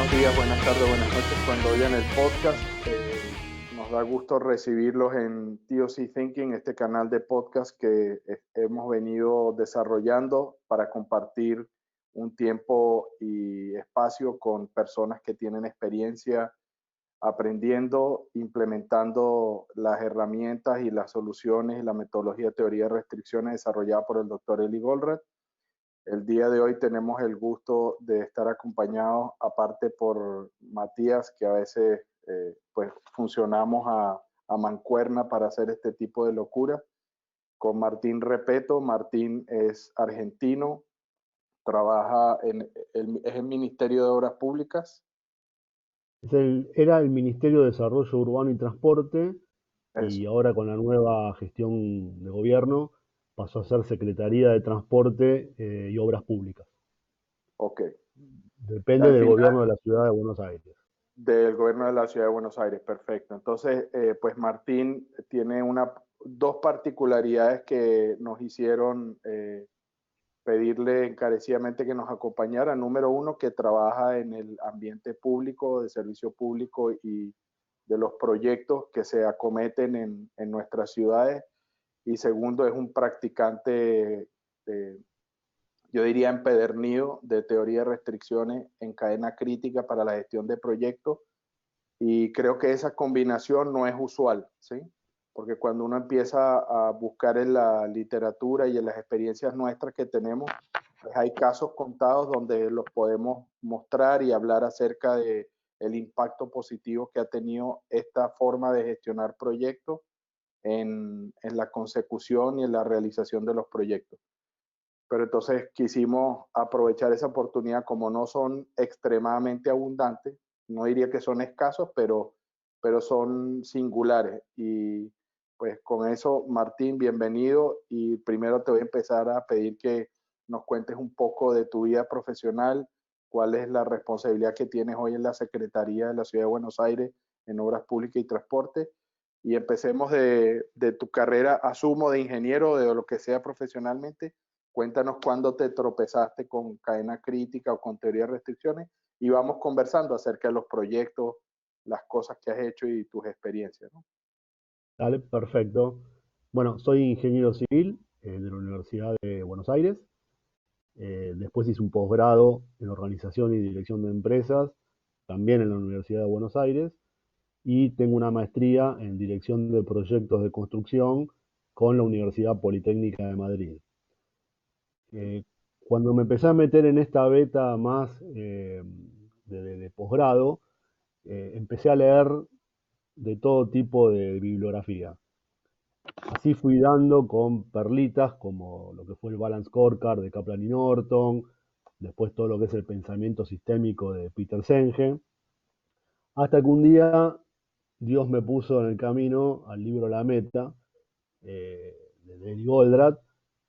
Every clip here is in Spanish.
buenos días, buenas tardes, buenas noches cuando oigan el podcast. Nos da gusto recibirlos en TOC Thinking, este canal de podcast que hemos venido desarrollando para compartir un tiempo y espacio con personas que tienen experiencia aprendiendo, implementando las herramientas y las soluciones y la metodología de teoría de restricciones desarrollada por el doctor Eli Goldratt. El día de hoy tenemos el gusto de estar acompañados, aparte por Matías, que a veces pues funcionamos a mancuerna para hacer este tipo de locura, con Martín Repeto. Martín es argentino, trabaja es el Ministerio de Obras Públicas. Era el Ministerio de Desarrollo Urbano y Transporte, Eso. y ahora con la nueva gestión de gobierno pasó a ser Secretaría de Transporte y Obras Públicas. Ok. Depende del gobierno de la Ciudad de Buenos Aires. Del gobierno de la Ciudad de Buenos Aires, perfecto. Entonces, pues Martín tiene dos particularidades que nos hicieron pedirle encarecidamente que nos acompañara. Número uno, que trabaja en el ambiente público, de servicio público y de los proyectos que se acometen en nuestras ciudades. Y segundo, es un practicante, yo diría, empedernido de teoría de restricciones en cadena crítica para la gestión de proyectos. Y creo que esa combinación no es usual, ¿sí? Porque cuando uno empieza a buscar en la literatura y en las experiencias nuestras que tenemos, pues hay casos contados donde los podemos mostrar y hablar acerca de el impacto positivo que ha tenido esta forma de gestionar proyectos en la consecución y en la realización de los proyectos. Pero entonces quisimos aprovechar esa oportunidad, como no son extremadamente abundantes, no diría que son escasos, pero son singulares. Y pues con eso, Martín, bienvenido. Y primero te voy a empezar a pedir que nos cuentes un poco de tu vida profesional, cuál es la responsabilidad que tienes hoy en la Secretaría de la Ciudad de Buenos Aires en Obras Públicas y Transporte. Y empecemos de tu carrera, asumo, de ingeniero, de lo que sea profesionalmente. Cuéntanos cuándo te tropezaste con cadena crítica o con teoría de restricciones y vamos conversando acerca de los proyectos, las cosas que has hecho y tus experiencias, ¿no? Dale, perfecto. Bueno, soy ingeniero civil de la Universidad de Buenos Aires. Después hice un posgrado en organización y dirección de empresas, también en la Universidad de Buenos Aires. Y tengo una maestría en dirección de proyectos de construcción con la Universidad Politécnica de Madrid. Cuando me empecé a meter en esta beta más de posgrado, empecé a leer de todo tipo de bibliografía. Así fui dando con perlitas como lo que fue el Balance Scorecard de Kaplan y Norton, después todo lo que es el pensamiento sistémico de Peter Senge, hasta que un día Dios me puso en el camino al libro La Meta, de Eli Goldratt,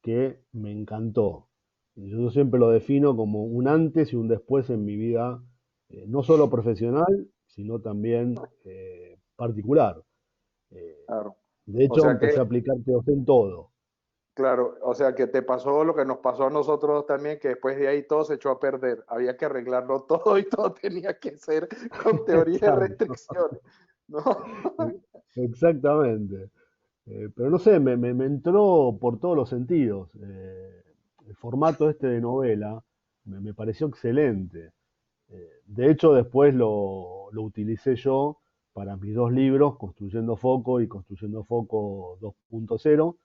que me encantó. Yo siempre lo defino como un antes y un después en mi vida, no solo profesional, sino también particular. Claro. De O hecho, sea empecé a que, aplicar TOC en todo. claro, o sea que te pasó lo que nos pasó a nosotros también, que después de ahí todo se echó a perder. Había que arreglarlo todo y todo tenía que ser con teoría de Exacto. restricciones, ¿no? Exactamente. Pero no sé, me entró por todos los sentidos. El formato este de novela me pareció excelente. De hecho, después lo utilicé yo para mis dos libros, Construyendo Foco y Construyendo Foco 2.0,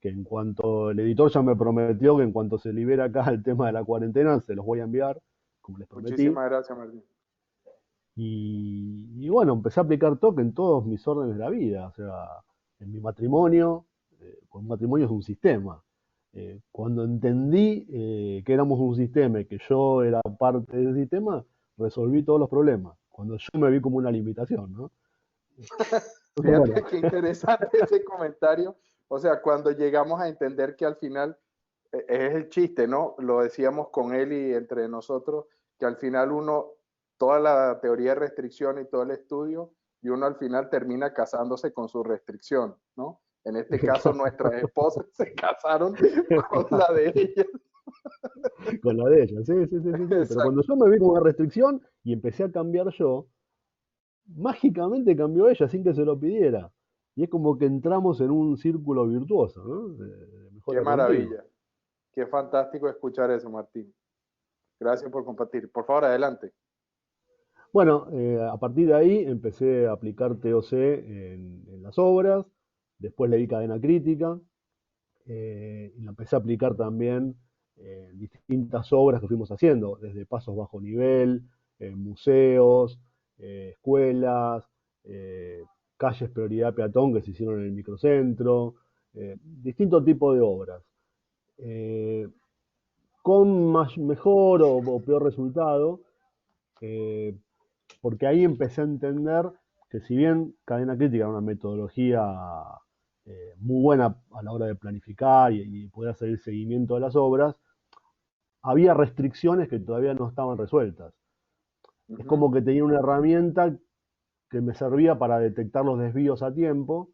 que en cuanto el editor ya me prometió que en cuanto se libera acá el tema de la cuarentena, se los voy a enviar, como les prometí. Muchísimas gracias, Martín. Y bueno, empecé a aplicar TOC en todos mis órdenes de la vida. O sea, en mi matrimonio, pues un matrimonio es un sistema. Cuando entendí que éramos un sistema y que yo era parte del sistema, resolví todos los problemas. Cuando yo me vi como una limitación, ¿no? Entonces, bueno, Fíjate qué interesante ese comentario. O sea, cuando llegamos a entender que al final es el chiste, ¿no? Lo decíamos con él y entre nosotros, que al final uno, toda la teoría de restricción y todo el estudio, y uno al final termina casándose con su restricción, ¿no? En este caso, nuestras esposas se casaron con la de ellas. con la de ella, sí, sí, sí, sí, sí. Pero Exacto. cuando yo me vi como una restricción y empecé a cambiar yo, mágicamente cambió ella sin que se lo pidiera. Y es como que entramos en un círculo virtuoso, ¿no? De Qué mejora continua. maravilla. Qué fantástico escuchar eso, Martín. Gracias por compartir. Por favor, adelante. Bueno, a partir de ahí empecé a aplicar TOC en las obras, después le di cadena crítica, y la empecé a aplicar también en distintas obras que fuimos haciendo, desde pasos bajo nivel, museos, escuelas, eh, calles prioridad peatón que se hicieron en el microcentro, distintos tipos de obras. Eh, con mejor o peor resultado, eh, porque ahí empecé a entender que si bien cadena crítica era una metodología muy buena a la hora de planificar y poder hacer el seguimiento de las obras, había restricciones que todavía no estaban resueltas. Es Ujú. como que tenía una herramienta que me servía para detectar los desvíos a tiempo,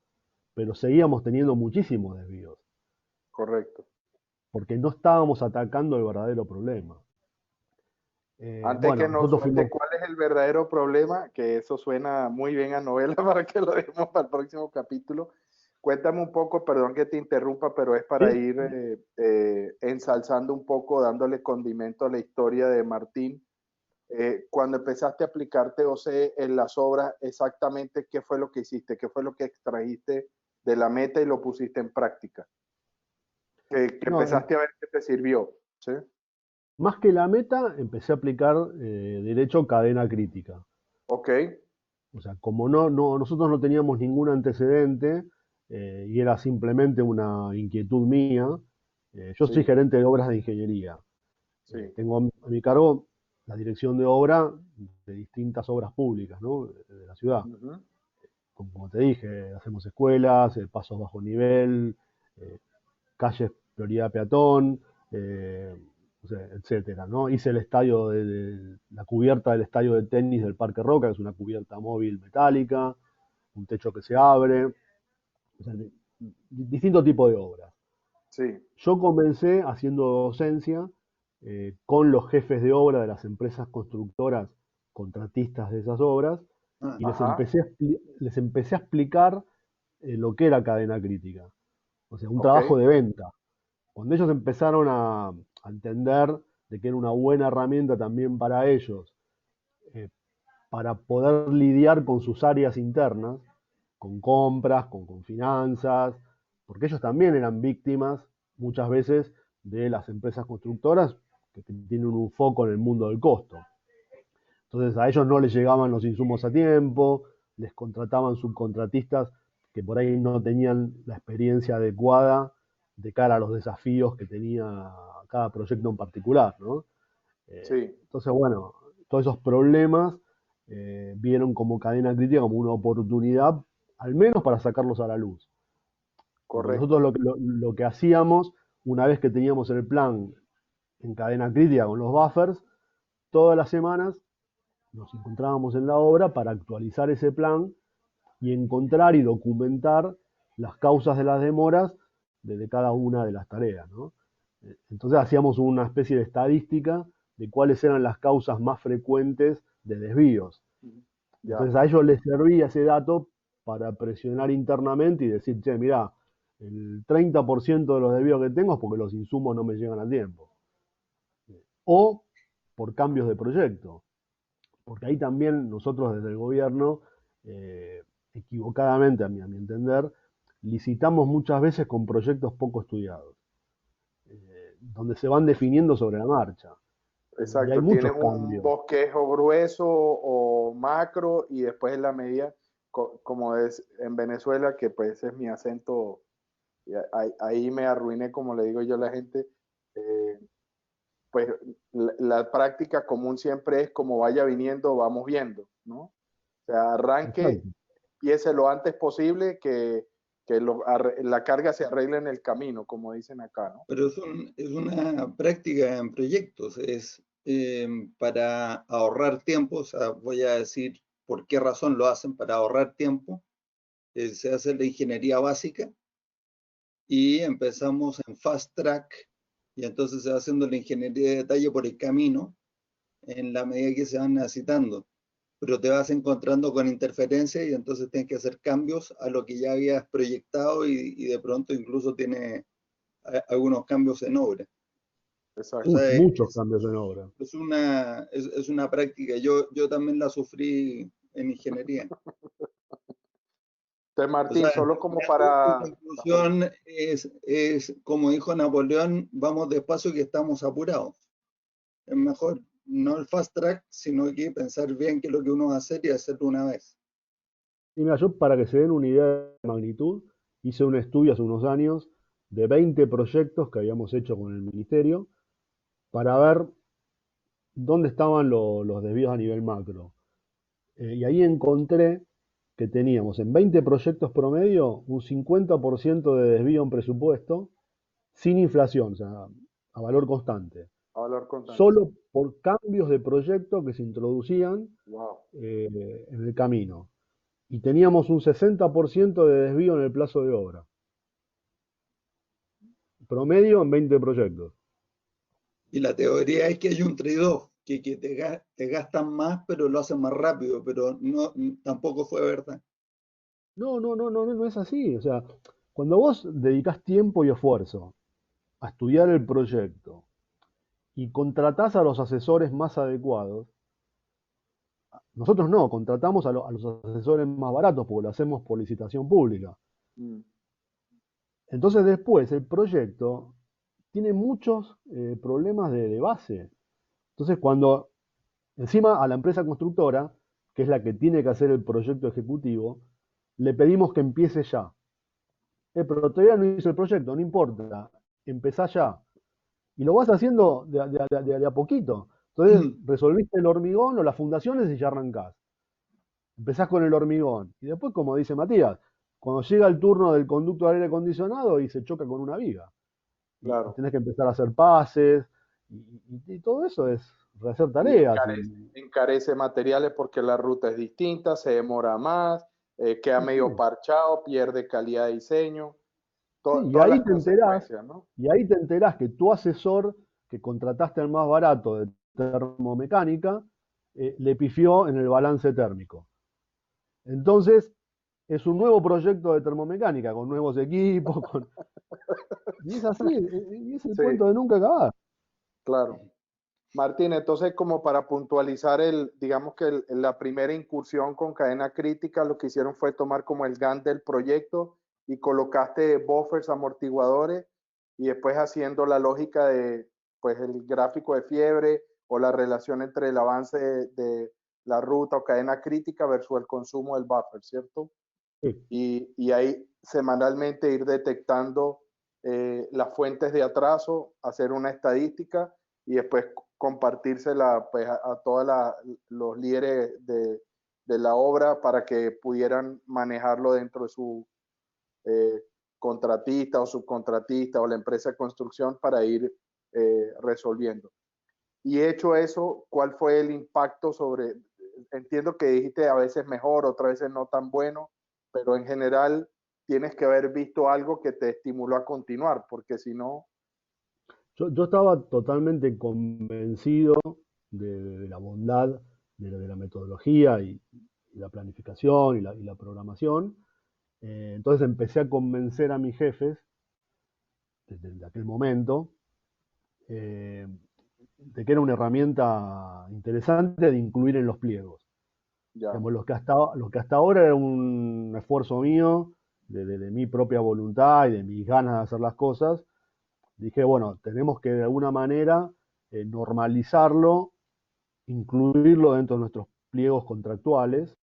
pero seguíamos teniendo muchísimos desvíos, Correcto. porque no estábamos atacando el verdadero problema. Antes que Bueno, nos nosotros cuente fuimos... cuál es el verdadero problema, que eso suena muy bien a novela para que lo dejemos para el próximo capítulo, cuéntame un poco, perdón que te interrumpa, pero es para Sí, ir ensalzando un poco, dándole condimento a la historia de Martín. Cuando empezaste a aplicar TOC en las obras, exactamente qué fue lo que hiciste, qué fue lo que extrajiste de la meta y lo pusiste en práctica, que no, empezaste a ver que te sirvió. ¿Sí? más que la meta, empecé a aplicar derecho cadena crítica. Ok, O sea, como nosotros no teníamos ningún antecedente y era simplemente una inquietud mía, yo soy sí, gerente de obras de ingeniería. sí. Tengo a mi cargo la dirección de obra de distintas obras públicas, ¿no? De la ciudad. Uh-huh. Como te dije, hacemos escuelas, pasos bajo nivel, eh, calles prioridad peatón, o sea, etcétera, ¿no? Hice el estadio la cubierta del estadio de tenis del Parque Roca, que es una cubierta móvil metálica, un techo que se abre, o sea, distintos tipos de obras. Sí. Yo comencé haciendo docencia con los jefes de obra de las empresas constructoras contratistas de esas obras y Ajá. les empecé a explicar lo que era cadena crítica, o sea, un Ok. trabajo de venta. Cuando ellos empezaron a entender de que era una buena herramienta también para ellos, eh, para poder lidiar con sus áreas internas, con compras, con finanzas, porque ellos también eran víctimas muchas veces de las empresas constructoras que tienen un foco en el mundo del costo. Entonces a ellos no les llegaban los insumos a tiempo, les contrataban subcontratistas que por ahí no tenían la experiencia adecuada de cara a los desafíos que tenía cada proyecto en particular, ¿no? Sí. Entonces, bueno, todos esos problemas vieron como cadena crítica como una oportunidad, al menos para sacarlos a la luz. Porque nosotros Correcto. lo que hacíamos, una vez que teníamos el plan en cadena crítica con los buffers, todas las semanas nos encontrábamos en la obra para actualizar ese plan y encontrar y documentar las causas de las demoras de cada una de las tareas, ¿no? Entonces hacíamos una especie de estadística de cuáles eran las causas más frecuentes de desvíos. Ya. Entonces a ellos les servía ese dato para presionar internamente y decir, che, mirá, el 30% de los desvíos que tengo es porque los insumos no me llegan a tiempo. O por cambios de proyecto. Porque ahí también nosotros desde el gobierno, equivocadamente a mi entender, licitamos muchas veces con proyectos poco estudiados, donde se van definiendo sobre la marcha. Y hay Exacto. Tienes muchos un cambios. bosquejo grueso o macro y después en la media, como es en Venezuela, que pues es mi acento, y ahí me arruiné, como le digo yo a la gente. eh, pues la práctica común siempre es como vaya viniendo, vamos viendo, ¿no? O sea, arranque, Exacto. empiece lo antes posible, que la carga se arregle en el camino, como dicen acá, ¿no? Pero es una práctica en proyectos, es para ahorrar tiempo, o sea, voy a decir por qué razón lo hacen, para ahorrar tiempo, se hace la ingeniería básica y empezamos en fast track y entonces se va haciendo la ingeniería de detalle por el camino, en la medida que se van necesitando, pero te vas encontrando con interferencias y entonces tienes que hacer cambios a lo que ya habías proyectado y de pronto incluso tiene algunos cambios en obra. Exacto. O sea, Muchos cambios en obra. es una práctica. Yo también la sufrí en ingeniería. Entonces, O Martín, sea, solo como en para... conclusión, es como dijo Napoleón, vamos despacio que estamos apurados. Es mejor no el fast track, sino que pensar bien qué es lo que uno va a hacer y hacerlo una vez. Y mira, yo para que se den una idea de magnitud, hice un estudio hace unos años de 20 proyectos que habíamos hecho con el ministerio para ver dónde estaban los desvíos a nivel macro. Y ahí encontré que teníamos en 20 proyectos promedio un 50% de desvío en presupuesto sin inflación, o sea, a valor constante. Hablar con Solo por cambios de proyecto que se introducían Wow. en el camino. Y teníamos un 60% de desvío en el plazo de obra. Promedio en 20 proyectos. Y la teoría es que hay un trade-off, que te gastan más, pero lo hacen más rápido, pero no, tampoco fue verdad. No es así. O sea, cuando vos dedicás tiempo y esfuerzo a estudiar el proyecto y contratás a los asesores más adecuados, nosotros no, contratamos a los asesores más baratos porque lo hacemos por licitación pública. Mm. Entonces después el proyecto tiene muchos problemas de base. Entonces cuando encima a la empresa constructora, que es la que tiene que hacer el proyecto ejecutivo, le pedimos que empiece ya. Pero todavía no hizo el proyecto, no importa, empezá ya. Y lo vas haciendo de a poquito. Entonces resolviste el hormigón o las fundaciones y ya arrancás. Empezás con el hormigón. Y después, como dice Matías, cuando llega el turno del conducto de aire acondicionado y se choca con una viga. Y Claro. tenés que empezar a hacer pases. Y todo eso es rehacer Y tareas. encarece materiales porque la ruta es distinta, se demora más, queda medio Sí. parchado, pierde calidad de diseño, Sí, todas las consecuencias, ¿no? y ahí te enterás que tu asesor, que contrataste al más barato de termomecánica, le pifió en el balance térmico. Entonces, es un nuevo proyecto de termomecánica, con nuevos equipos, y es así, y es el Sí, cuento de nunca acabar. claro. Martín, entonces como para puntualizar digamos que la primera incursión con cadena crítica, lo que hicieron fue tomar como el GAN del proyecto y colocaste buffers, amortiguadores, y después haciendo la lógica de, pues, el gráfico de fiebre o la relación entre el avance de la ruta o cadena crítica versus el consumo del buffer, ¿cierto? Sí. Y ahí semanalmente ir detectando las fuentes de atraso, hacer una estadística y después compartírsela, pues, a todos los líderes de la obra para que pudieran manejarlo dentro de su eh, contratista o subcontratista o la empresa de construcción para ir resolviendo. Y hecho eso, ¿cuál fue el impacto sobre? Entiendo que dijiste a veces mejor, otras veces no tan bueno, pero en general tienes que haber visto algo que te estimuló a continuar, porque si no... Yo estaba totalmente convencido de la bondad de la metodología y la planificación y la programación. Entonces empecé a convencer a mis jefes desde aquel momento eh, de que era una herramienta interesante de incluir en los pliegos. Ya, Digamos, lo que hasta ahora era un esfuerzo mío, de mi propia voluntad y de mis ganas de hacer las cosas, dije, bueno, tenemos que de alguna manera normalizarlo, incluirlo dentro de nuestros pliegos contractuales,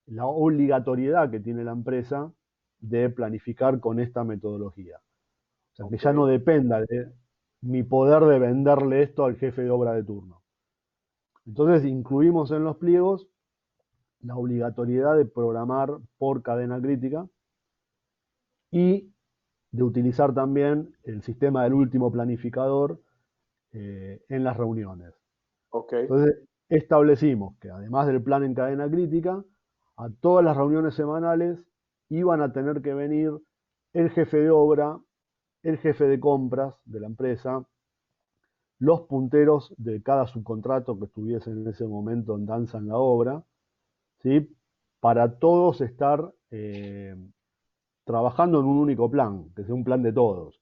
la obligatoriedad que tiene la empresa de planificar con esta metodología. O sea, que ok, ya no dependa de mi poder de venderle esto al jefe de obra de turno. Entonces incluimos en los pliegos la obligatoriedad de programar por cadena crítica y de utilizar también el sistema del último planificador en las reuniones. ok, Entonces establecimos que además del plan en cadena crítica, a todas las reuniones semanales iban a tener que venir el jefe de obra, el jefe de compras de la empresa, los punteros de cada subcontrato que estuviese en ese momento en danza en la obra, ¿sí? Para todos estar trabajando en un único plan, que sea un plan de todos.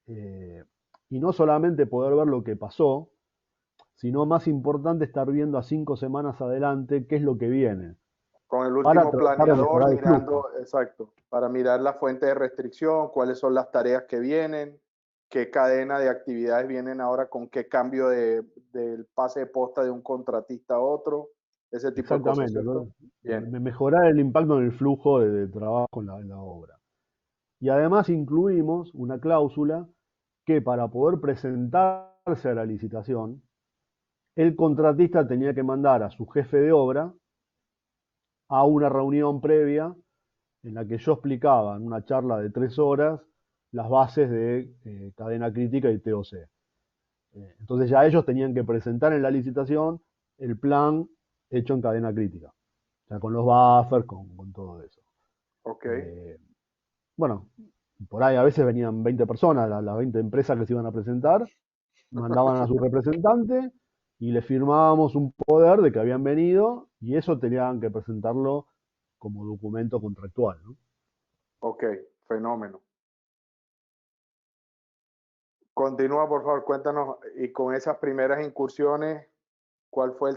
Y no solamente poder ver lo que pasó, sino más importante estar viendo a 5 semanas adelante qué es lo que viene, Con el para último tratar de planeador mejorar el flujo. mirando, exacto, para mirar la fuente de restricción, cuáles son las tareas que vienen, qué cadena de actividades vienen ahora, con qué cambio del pase de posta de un contratista a otro, ese tipo de cosas, Exactamente, ¿cierto? ¿no? Bien, Mejorar el impacto en el flujo de trabajo en la obra. Y además incluimos una cláusula que para poder presentarse a la licitación, el contratista tenía que mandar a su jefe de obra a una reunión previa en la que yo explicaba en una charla de 3 horas las bases de cadena crítica y TOC. Entonces ya ellos tenían que presentar en la licitación el plan hecho en cadena crítica, o sea, con los buffers, con todo eso. ok. Bueno, por ahí a veces venían 20 personas, las 20 empresas que se iban a presentar, mandaban a su representante y le firmábamos un poder de que habían venido y eso tenían que presentarlo como documento contractual, ¿no? Ok, fenómeno. Continúa, por favor, cuéntanos, y con esas primeras incursiones, ¿cuál fue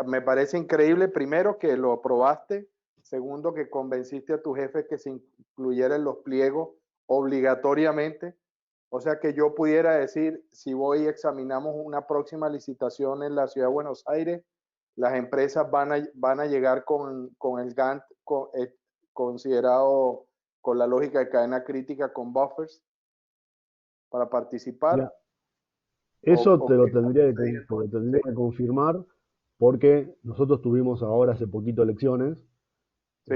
me parece increíble, primero, que lo aprobaste, segundo, que convenciste a tu jefe que se incluyera en los pliegos obligatoriamente, o sea que yo pudiera decir, si voy y examinamos una próxima licitación en la ciudad de Buenos Aires, las empresas van a llegar con el Gantt considerado con la lógica de cadena crítica con buffers para participar. Mira, eso O qué? te lo tendría que confirmar porque nosotros tuvimos ahora hace poquito elecciones. Sí,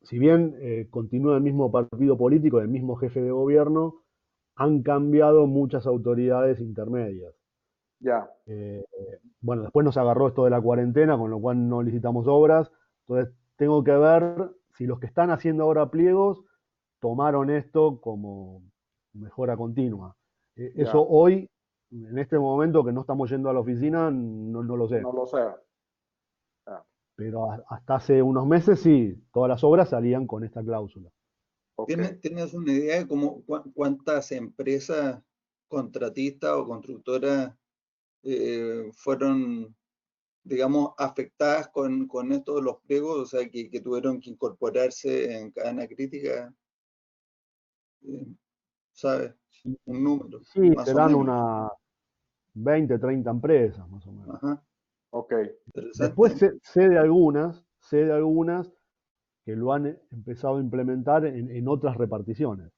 Si bien continúa el mismo partido político, el mismo jefe de gobierno, han cambiado muchas autoridades intermedias. ya, Eh, bueno, después nos agarró esto de la cuarentena, con lo cual no licitamos obras. Entonces, tengo que ver si los que están haciendo ahora pliegos tomaron esto como mejora continua. Eso ya, hoy, en este momento que no estamos yendo a la oficina, no lo sé. no lo sé. Ya, Pero hasta hace unos meses sí, todas las obras salían con esta cláusula. ok. ¿Tienes una idea de cuántas empresas contratistas o constructoras fueron, digamos, afectadas con esto de los pliegos, o sea, que tuvieron que incorporarse en cadena crítica? Eh, ¿Sabes? Un número, Sí, más o serán menos. unas 20, 30 empresas más o menos. Ajá, Ok, Después interesante. sé de algunas que lo han empezado a implementar en otras reparticiones,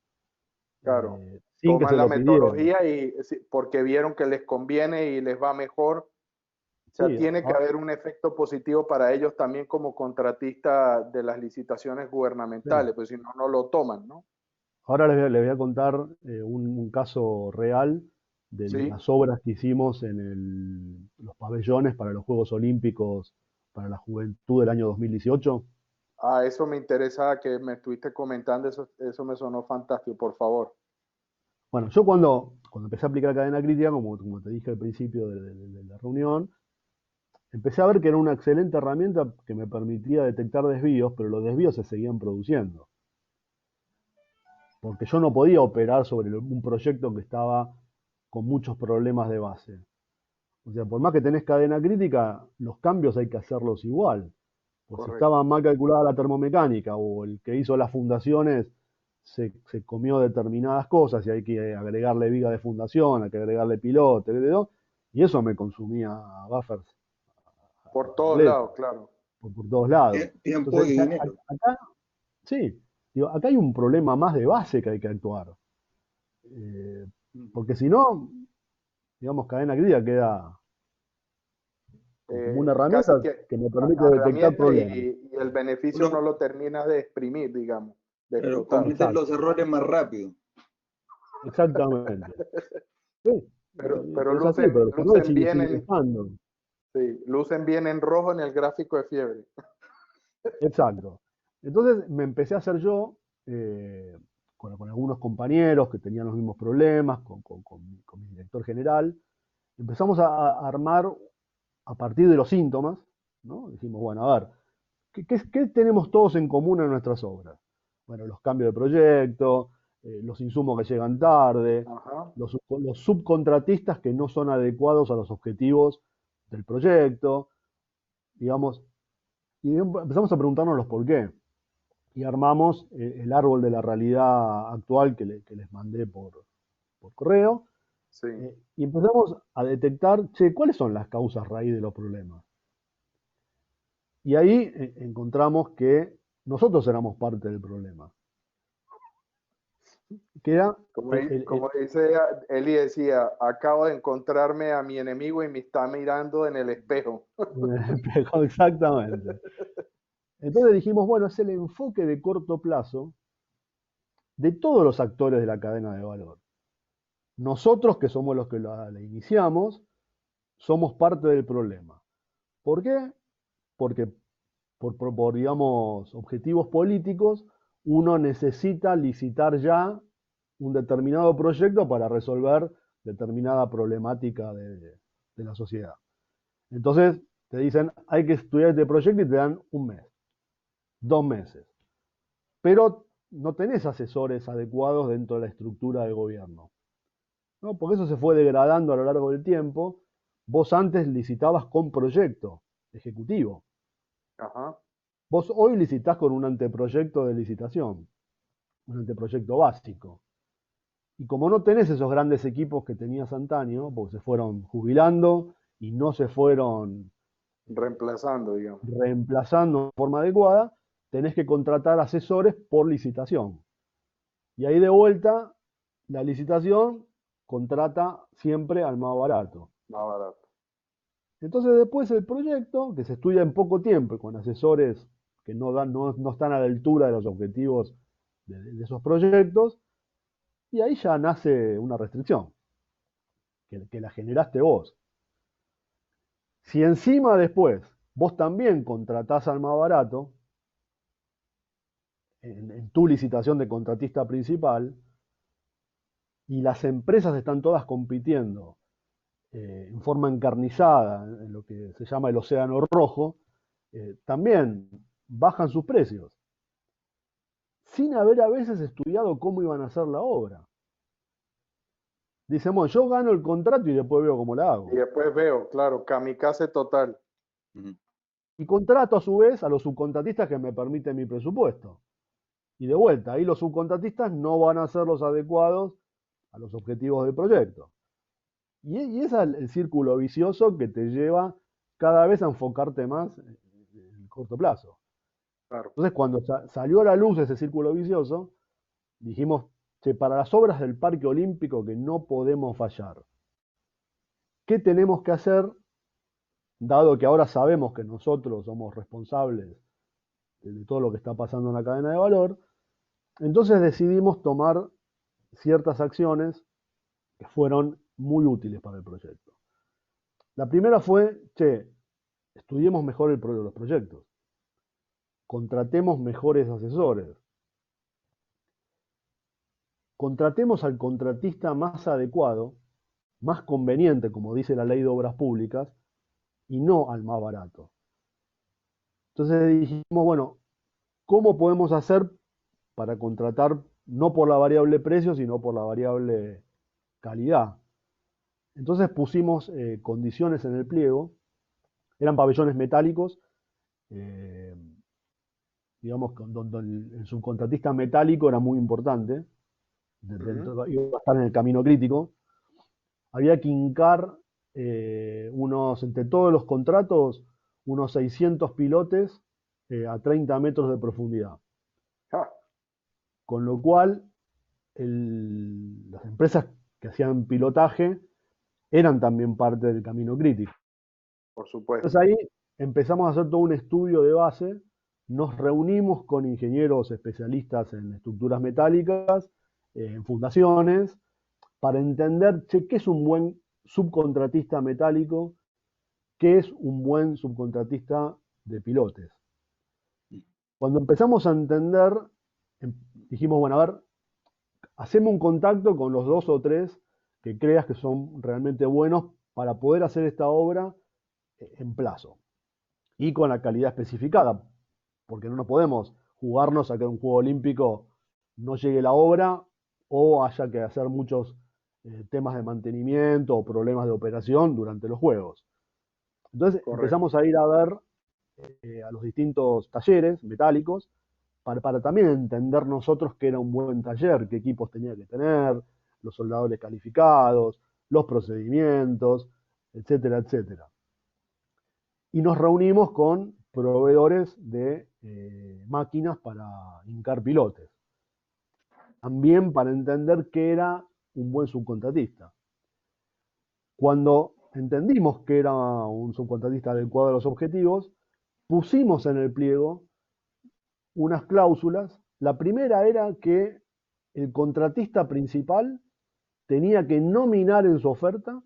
claro. sin que Toman se la lo pidieran. metodología y porque vieron que les conviene y les va mejor. O sea, Sí, tiene que haber un efecto positivo para ellos también como contratista de las licitaciones sí. gubernamentales, pues si no, no lo toman, ¿no? Ahora les voy a contar un caso real de Sí. las obras que hicimos en los pabellones para los Juegos Olímpicos para la Juventud del año 2018. Ah, eso me interesa que me estuviste comentando, eso me sonó fantástico, por favor. Bueno, yo cuando empecé a aplicar cadena crítica, como te dije al principio de la reunión, empecé a ver que era una excelente herramienta que me permitía detectar desvíos, pero los desvíos se seguían produciendo. Porque yo no podía operar sobre un proyecto que estaba con muchos problemas de base. O sea, por más que tenés cadena crítica, los cambios hay que hacerlos igual. Pues si Correcto. estaba mal calculada la termomecánica o el que hizo las fundaciones se comió determinadas cosas y hay que agregarle viga de fundación, hay que agregarle pilote, y eso me consumía buffers Por a todos boleto, lados, claro. por todos lados. Tiempo Entonces, y dinero. acá, sí, digo, acá hay un problema más de base que hay que actuar. Eh, porque si no, digamos, cadena crítica queda como una herramienta Casi que que me permite detectar herramienta problemas. y el beneficio no Uno, lo termina de exprimir, digamos, de pero explotar. cometen Exacto, los errores más rápido. exactamente. Sí, Pero es así, pero los errores siguen estando. sí, lucen bien en rojo en el gráfico de fiebre. Exacto. Entonces me empecé a hacer yo, eh, con algunos compañeros que tenían los mismos problemas, con mi director general. Empezamos a armar a partir de los síntomas, ¿no? Dijimos, bueno, a ver, ¿qué tenemos todos en común en nuestras obras? Bueno, los cambios de proyecto, los insumos que llegan tarde, Ajá. los subcontratistas que no son adecuados a los objetivos del proyecto, digamos, y empezamos a preguntarnos los por qué. Y armamos el árbol de la realidad actual que les mandé por correo, Sí. y empezamos a detectar, che, ¿cuáles son las causas raíz de los problemas? Y ahí encontramos que nosotros éramos parte del problema. Que era Como dice Eli, decía, acabo de encontrarme a mi enemigo y me está mirando en el espejo. exactamente. Entonces dijimos, bueno, es el enfoque de corto plazo de todos los actores de la cadena de valor. Nosotros, que somos los que la iniciamos, somos parte del problema. ¿Por qué? Porque por, digamos, objetivos políticos, uno necesita licitar ya un determinado proyecto para resolver determinada problemática de la sociedad. Entonces, te dicen, hay que estudiar este proyecto y te dan 1 mes, 2 meses. Pero no tenés asesores adecuados dentro de la estructura de gobierno, ¿no? Porque eso se fue degradando a lo largo del tiempo. Vos antes licitabas con proyecto ejecutivo. Ajá. Vos hoy licitás con un anteproyecto de licitación, un anteproyecto básico. Y como no tenés esos grandes equipos que tenías antaño, porque se fueron jubilando y no se fueron Reemplazando, digamos. reemplazando de forma adecuada, tenés que contratar asesores por licitación. Y ahí de vuelta, la licitación contrata siempre al más barato. Más barato. Entonces después el proyecto, que se estudia en poco tiempo y con asesores que no están a la altura de los objetivos de esos proyectos, y ahí ya nace una restricción, que la generaste vos. Si encima después vos también contratás al más barato, en tu licitación de contratista principal, y las empresas están todas compitiendo en forma encarnizada, en lo que se llama el océano rojo, también bajan sus precios, sin haber a veces estudiado cómo iban a hacer la obra. Dicen, bueno, yo gano el contrato y después veo cómo la hago. Y después veo, claro, kamikaze total. Y contrato a su vez a los subcontratistas que me permiten mi presupuesto. Y de vuelta, ahí los subcontratistas no van a ser los adecuados a los objetivos del proyecto. Y ese es el círculo vicioso que te lleva cada vez a enfocarte más en el corto plazo. Claro. Entonces, cuando salió a la luz ese círculo vicioso, dijimos que para las obras del Parque Olímpico que no podemos fallar, ¿qué tenemos que hacer? Dado que ahora sabemos que nosotros somos responsables de todo lo que está pasando en la cadena de valor, entonces decidimos tomar ciertas acciones que fueron muy útiles para el proyecto. La primera fue, estudiemos mejor los proyectos, contratemos mejores asesores, contratemos al contratista más adecuado, más conveniente, como dice la ley de obras públicas, y no al más barato. Entonces dijimos, bueno, ¿cómo podemos hacer para contratar no por la variable precio, sino por la variable calidad? Entonces pusimos condiciones en el pliego, eran pabellones metálicos, digamos, donde el subcontratista metálico era muy importante, iba a estar en el camino crítico. Había que hincar entre todos los contratos, unos 600 pilotes a 30 metros de profundidad. Ah. Con lo cual, las empresas que hacían pilotaje eran también parte del camino crítico. Por supuesto. Entonces ahí empezamos a hacer todo un estudio de base, nos reunimos con ingenieros especialistas en estructuras metálicas, en fundaciones, para entender, qué es un buen subcontratista metálico, qué es un buen subcontratista de pilotes. Cuando empezamos a entender, dijimos, bueno, a ver, haceme un contacto con los 2 o 3 que creas que son realmente buenos para poder hacer esta obra en plazo y con la calidad especificada, porque no nos podemos jugarnos a que un Juego Olímpico no llegue la obra o haya que hacer muchos temas de mantenimiento o problemas de operación durante los Juegos. Entonces empezamos a ir a ver a los distintos talleres metálicos para también entender nosotros qué era un buen taller, qué equipos tenía que tener, los soldadores calificados, los procedimientos, etcétera, etcétera. Y nos reunimos con proveedores de máquinas para hincar pilotes. También para entender qué era un buen subcontratista. Cuando entendimos que era un subcontratista adecuado a los objetivos, pusimos en el pliego unas cláusulas. La primera era que el contratista principal tenía que nominar en su oferta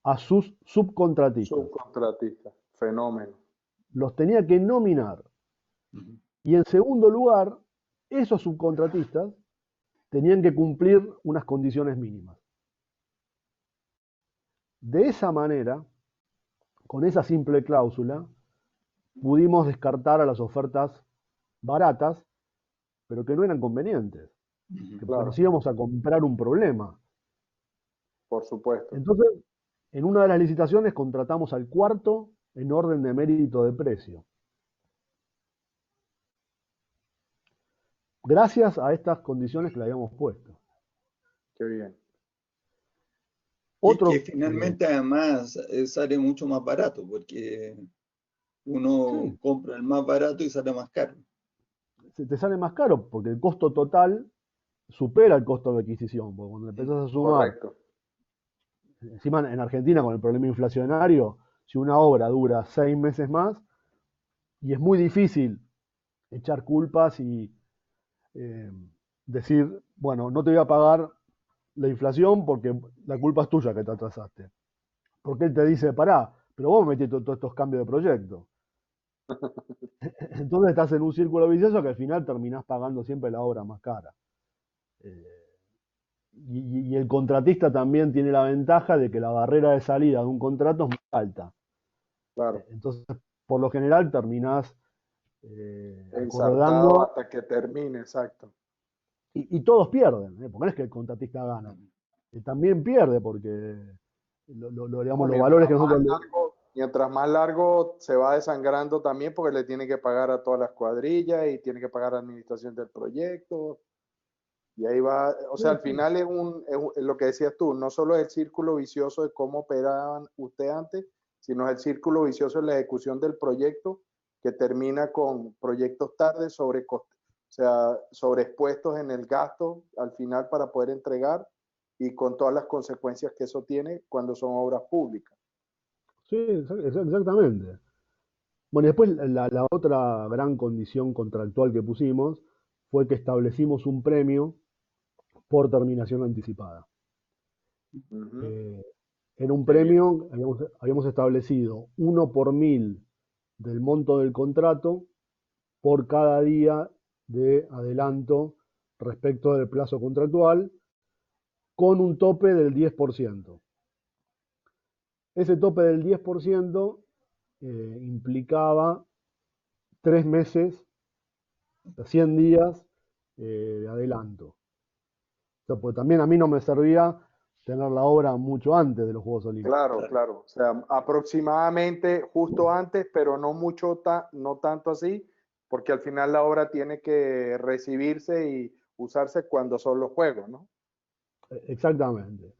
a sus subcontratistas. Subcontratista, fenómeno. Los tenía que nominar. Y en segundo lugar, esos subcontratistas tenían que cumplir unas condiciones mínimas. De esa manera, con esa simple cláusula, pudimos descartar a las ofertas baratas, pero que no eran convenientes, que nos íbamos a comprar un problema. Por supuesto. Entonces, en una de las licitaciones contratamos al cuarto en orden de mérito de precio. Gracias a estas condiciones que le habíamos puesto. Qué bien. Y que finalmente además sale mucho más barato, porque uno compra el más barato y sale más caro. Te sale más caro porque el costo total supera el costo de adquisición, porque cuando empezás a sumar, encima en Argentina con el problema inflacionario, si una obra dura 6 meses más, y es muy difícil echar culpas y decir, bueno, no te voy a pagar la inflación porque la culpa es tuya que te atrasaste. Porque él te dice, pará, pero vos me metiste todos estos cambios de proyecto. Entonces estás en un círculo vicioso que al final terminás pagando siempre la obra más cara. Y el contratista también tiene la ventaja de que la barrera de salida de un contrato es muy alta. Claro. Entonces, por lo general, terminás ensartado hasta que termine, exacto. Y todos pierden, porque no es que el contratista gana. También pierde porque digamos, los valores que nosotros... Mientras más largo se va desangrando también porque le tiene que pagar a todas las cuadrillas y tiene que pagar a la administración del proyecto. Y ahí va, o sea, al final es lo que decías tú, no solo es el círculo vicioso de cómo operaban usted antes, sino es el círculo vicioso de la ejecución del proyecto que termina con proyectos tarde o sea, sobreexpuestos en el gasto al final para poder entregar y con todas las consecuencias que eso tiene cuando son obras públicas. Sí, exactamente. Bueno, y después la otra gran condición contractual que pusimos fue que establecimos un premio por terminación anticipada. Era un premio, habíamos establecido 1 por 1000 del monto del contrato por cada día de adelanto respecto del plazo contractual, con un tope del 10%. Ese tope del 10% implicaba 3 meses, 100 días de adelanto. O sea, pues también a mí no me servía tener la obra mucho antes de los Juegos Olímpicos. Claro, claro. O sea, aproximadamente justo antes, pero no mucho, no tanto así, porque al final la obra tiene que recibirse y usarse cuando son los Juegos, ¿no? Exactamente.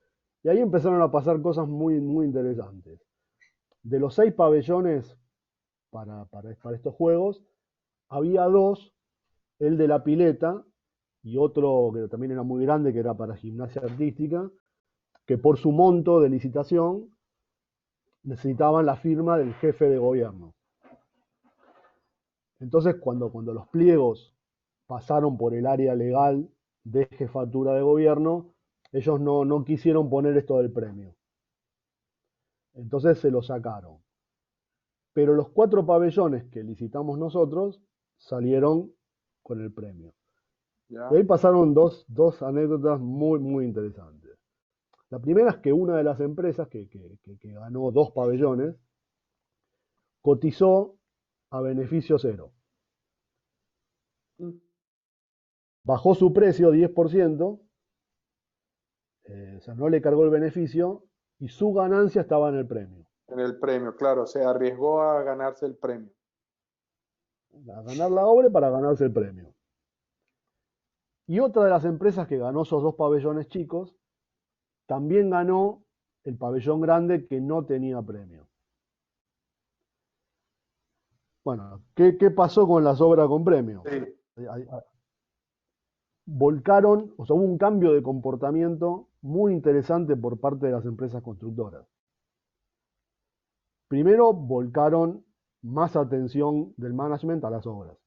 Y ahí empezaron a pasar cosas muy, muy interesantes. De los 6 pabellones para estos Juegos, había 2, el de la pileta y otro que también era muy grande, que era para gimnasia artística, que por su monto de licitación necesitaban la firma del jefe de gobierno. Entonces, cuando los pliegos pasaron por el área legal de jefatura de gobierno, ellos no quisieron poner esto del premio. Entonces se lo sacaron. Pero los 4 pabellones que licitamos nosotros salieron con el premio. Y ahí pasaron dos anécdotas muy, muy interesantes. La primera es que una de las empresas que ganó 2 pabellones cotizó a beneficio cero. Bajó su precio 10%, o sea, no le cargó el beneficio y su ganancia estaba en el premio. En el premio, claro, se arriesgó a ganarse el premio. A ganar la obra para ganarse el premio. Y otra de las empresas que ganó esos 2 pabellones chicos, también ganó el pabellón grande que no tenía premio. Bueno, ¿qué pasó con las obras con premio? Sí. Volcaron, o sea, hubo un cambio de comportamiento muy interesante por parte de las empresas constructoras. Primero, volcaron más atención del management a las obras.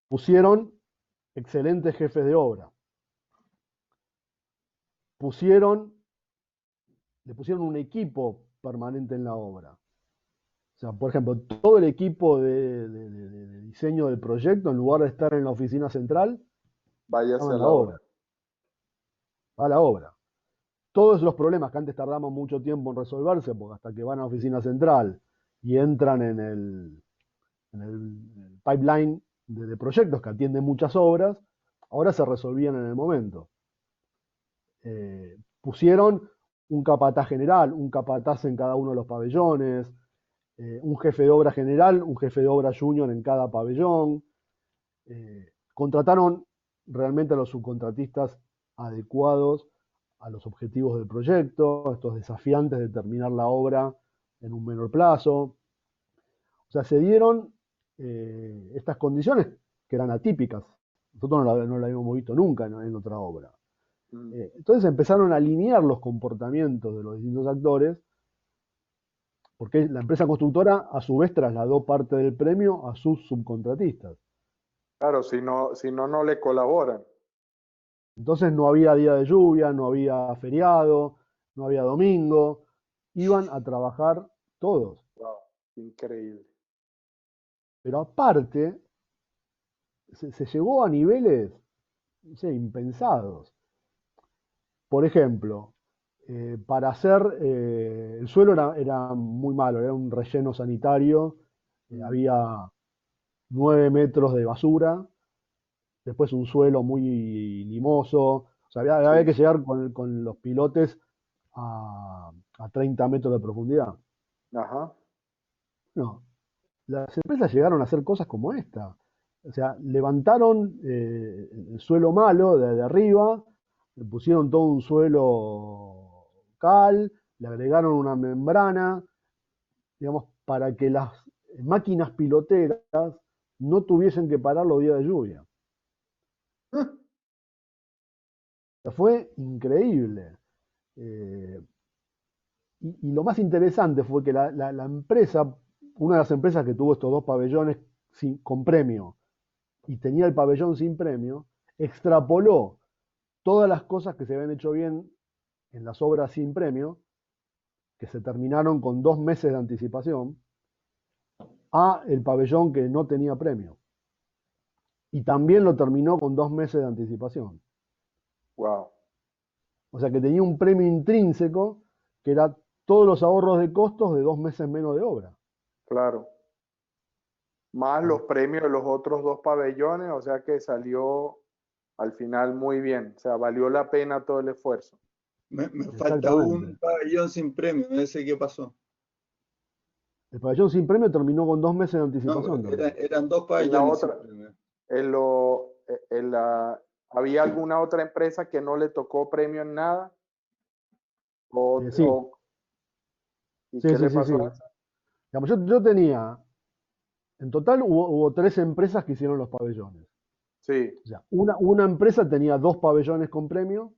Pusieron excelentes jefes de obra. Le pusieron un equipo permanente en la obra. O sea, por ejemplo, todo el equipo de diseño del proyecto, en lugar de estar en la oficina central, Váyase estaba a en la obra. A la obra. Todos los problemas que antes tardamos mucho tiempo en resolverse, porque hasta que van a la oficina central y entran en el pipeline de proyectos que atienden muchas obras, ahora se resolvían en el momento. Pusieron un capataz general, un capataz en cada uno de los pabellones, un jefe de obra general, un jefe de obra junior en cada pabellón. Contrataron realmente a los subcontratistas adecuados a los objetivos del proyecto, estos desafiantes de terminar la obra en un menor plazo. O sea, se dieron estas condiciones que eran atípicas. Nosotros no la habíamos visto nunca en otra obra. Entonces empezaron a alinear los comportamientos de los distintos actores, porque la empresa constructora a su vez trasladó parte del premio a sus subcontratistas. Claro, si no, no le colaboran. Entonces no había día de lluvia, no había feriado, no había domingo, iban a trabajar todos. Wow, increíble. Pero aparte, se llegó a niveles, no sé, impensados. Por ejemplo, para hacer, el suelo era muy malo, era un relleno sanitario, había 9 metros de basura, después un suelo muy limoso, o sea, había que llegar con los pilotes a 30 metros de profundidad. Ajá. No, las empresas llegaron a hacer cosas como esta. O sea, levantaron el suelo malo de arriba, le pusieron todo un suelo cal, le agregaron una membrana, digamos, para que las máquinas piloteras no tuviesen que parar los días de lluvia. Fue increíble. Y lo más interesante fue que la empresa, una de las empresas que tuvo estos 2 pabellones con premio y tenía el pabellón sin premio, extrapoló todas las cosas que se habían hecho bien en las obras sin premio, que se terminaron con 2 meses de anticipación, a el pabellón que no tenía premio. Y también lo terminó con 2 meses de anticipación. Wow. O sea que tenía un premio intrínseco que era todos los ahorros de costos de 2 meses menos de obra. Claro. Más los premios de los otros 2 pabellones, o sea que salió al final muy bien. O sea, valió la pena todo el esfuerzo. Me falta un pabellón sin premio, ese qué pasó. El pabellón sin premio terminó con 2 meses de anticipación. No, eran 2 pabellones sin premio. ¿Había alguna otra empresa que no le tocó premio en nada? Sí. ¿Y qué le pasó a esa? Digamos, yo tenía, en total hubo 3 empresas que hicieron los pabellones. Sí. O sea, una empresa tenía 2 pabellones con premio.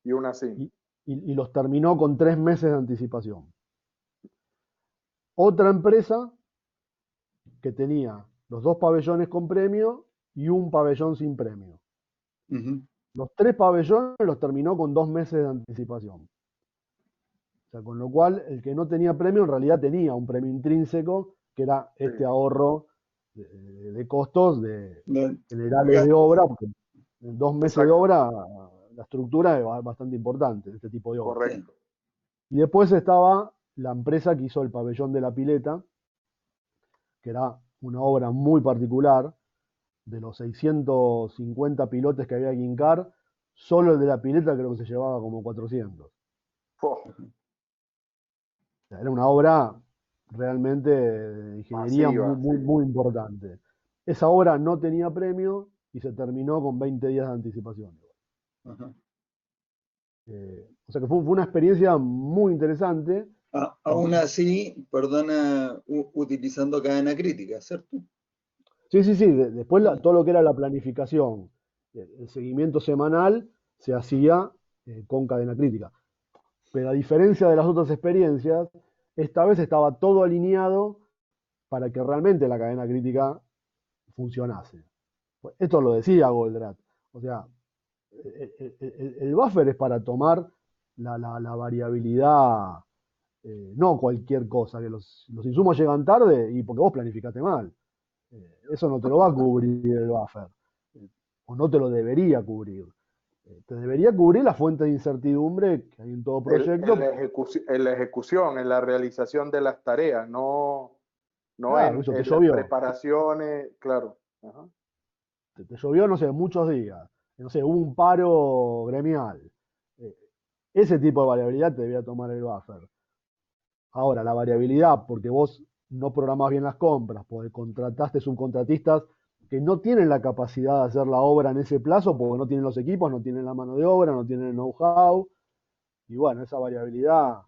Y una sin. Y los terminó con 3 meses de anticipación. Otra empresa que tenía los 2 pabellones con premio y un pabellón sin premio. Los 3 pabellones los terminó con 2 meses de anticipación. O sea, con lo cual, el que no tenía premio en realidad tenía un premio intrínseco, que era este ahorro de costos generales de gastos. obra, porque en 2 meses de Exacto. obra la estructura es bastante importante en este tipo de obra. Correcto. Y después estaba la empresa que hizo el pabellón de la pileta, que era una obra muy particular. De los 650 pilotes que había que hincar, solo el de la pileta creo que se llevaba como 400. Oh, Era una obra realmente de ingeniería muy, masiva, muy, sí. muy importante. Esa obra no tenía premio y se terminó con 20 días de anticipación. Ajá. O sea que fue una experiencia muy interesante. Aún así, perdona, utilizando cadena crítica, ¿cierto? Sí, sí, sí. Después Ah, todo lo que era la planificación, el seguimiento semanal se hacía con cadena crítica. Pero a diferencia de las otras experiencias, esta vez estaba todo alineado para que realmente la cadena crítica funcionase. Esto lo decía Goldratt. O sea, el buffer es para tomar la variabilidad, no cualquier cosa, que los insumos llegan tarde y porque vos planificaste mal. Eso no te lo va a cubrir el buffer, o no te lo debería cubrir. Te debería cubrir la fuente de incertidumbre que hay en todo proyecto. En la ejecución, en la realización de las tareas, no Claro, eso te en las llovió. preparaciones, claro. Ajá. Te llovió, no sé, muchos días. No sé, hubo un paro gremial. Eh, Ese tipo de variabilidad te debía tomar el buffer. Ahora, la variabilidad, porque vos no programás bien las compras, porque contrataste subcontratistas que no tienen la capacidad de hacer la obra en ese plazo, porque no tienen los equipos, no tienen la mano de obra, no tienen el know-how. Y bueno, esa variabilidad,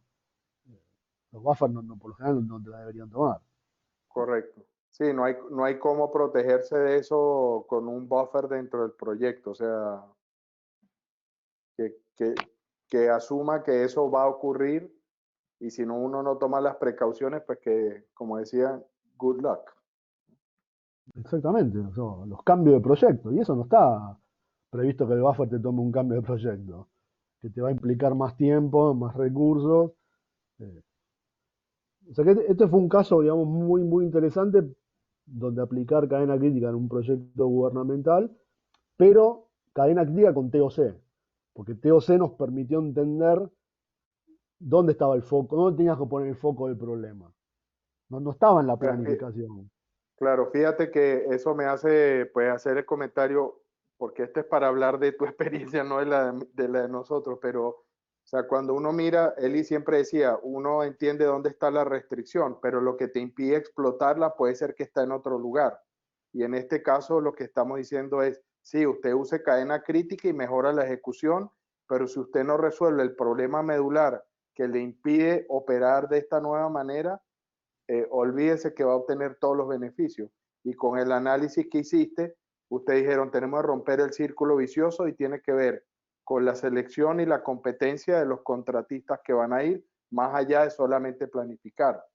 los buffers por lo general no te la deberían tomar. Correcto. Sí, no hay cómo protegerse de eso con un buffer dentro del proyecto. O sea, que, que, que asuma que eso va a ocurrir y si no uno no toma las precauciones, pues que, como decía, good luck. Exactamente, o sea, los cambios de proyecto. Y eso no está previsto que el buffer te tome un cambio de proyecto, que te va a implicar más tiempo, más recursos. eh. O sea que este fue un caso, digamos, muy, muy interesante donde aplicar cadena crítica en un proyecto gubernamental, pero cadena crítica con TOC, porque TOC nos permitió entender dónde estaba el foco, dónde tenías que poner el foco del problema. No estaba en la planificación. Claro, fíjate que eso me hace pues hacer el comentario, porque este es para hablar de tu experiencia, no de la de nosotros, pero o sea, cuando uno mira, Eli siempre decía, uno entiende dónde está la restricción, pero lo que te impide explotarla puede ser que está en otro lugar. Y en este caso lo que estamos diciendo es, sí, usted use cadena crítica y mejora la ejecución, pero si usted no resuelve el problema medular que le impide operar de esta nueva manera, olvídese que va a obtener todos los beneficios. Y con el análisis que hiciste, ustedes dijeron, tenemos que romper el círculo vicioso y tiene que ver con la selección y la competencia de los contratistas que van a ir, más allá de solamente planificar.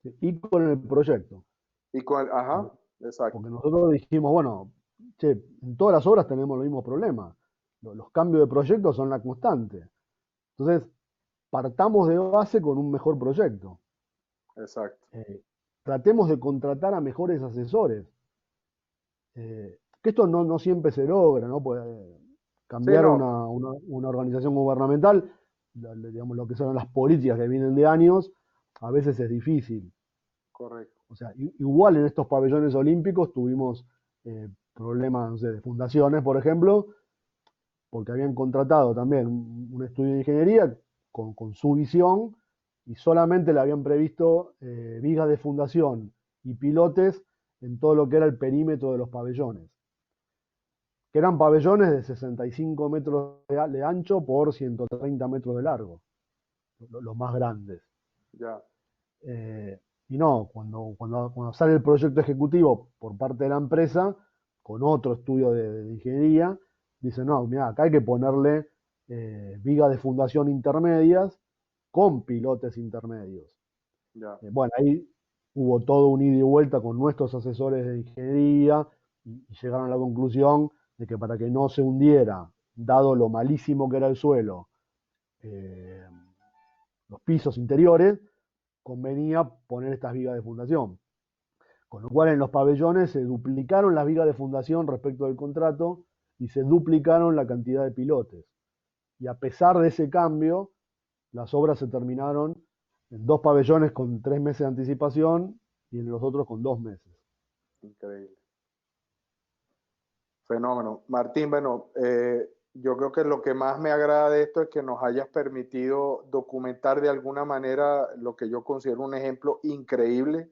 Y con el proyecto. Y con el, ajá, exacto. Porque nosotros dijimos, bueno, che, en todas las obras tenemos los mismos problemas. Los cambios de proyecto son la constante. Entonces, partamos de base con un mejor proyecto. Exacto. Tratemos de contratar a mejores asesores. Que esto no siempre se logra, ¿no? Pues, Sí, cambiar no, una organización gubernamental, digamos, lo que son las políticas que vienen de años, a veces es difícil. correcto. O sea, igual en estos pabellones olímpicos tuvimos problemas, no sé, de fundaciones, por ejemplo, porque habían contratado también un estudio de ingeniería con su visión y solamente le habían previsto vigas de fundación y pilotes en todo lo que era el perímetro de los pabellones, que eran pabellones de 65 metros de ancho por 130 metros de largo, los más grandes. Ya. Y no, cuando sale el proyecto ejecutivo por parte de la empresa, con otro estudio de ingeniería, dice, no, mira, acá hay que ponerle vigas de fundación intermedias con pilotes intermedios. Ya. Bueno, ahí hubo todo un ida y vuelta con nuestros asesores de ingeniería y llegaron a la conclusión de que para que no se hundiera, dado lo malísimo que era el suelo, eh, los pisos interiores, convenía poner estas vigas de fundación. Con lo cual en los pabellones se duplicaron las vigas de fundación respecto del contrato y se duplicaron la cantidad de pilotes. Y a pesar de ese cambio, las obras se terminaron en 2 pabellones con 3 meses de anticipación y en los otros con 2 meses. Increíble. Fenómeno. Martín, bueno, yo creo que lo que más me agrada de esto es que nos hayas permitido documentar de alguna manera lo que yo considero un ejemplo increíble,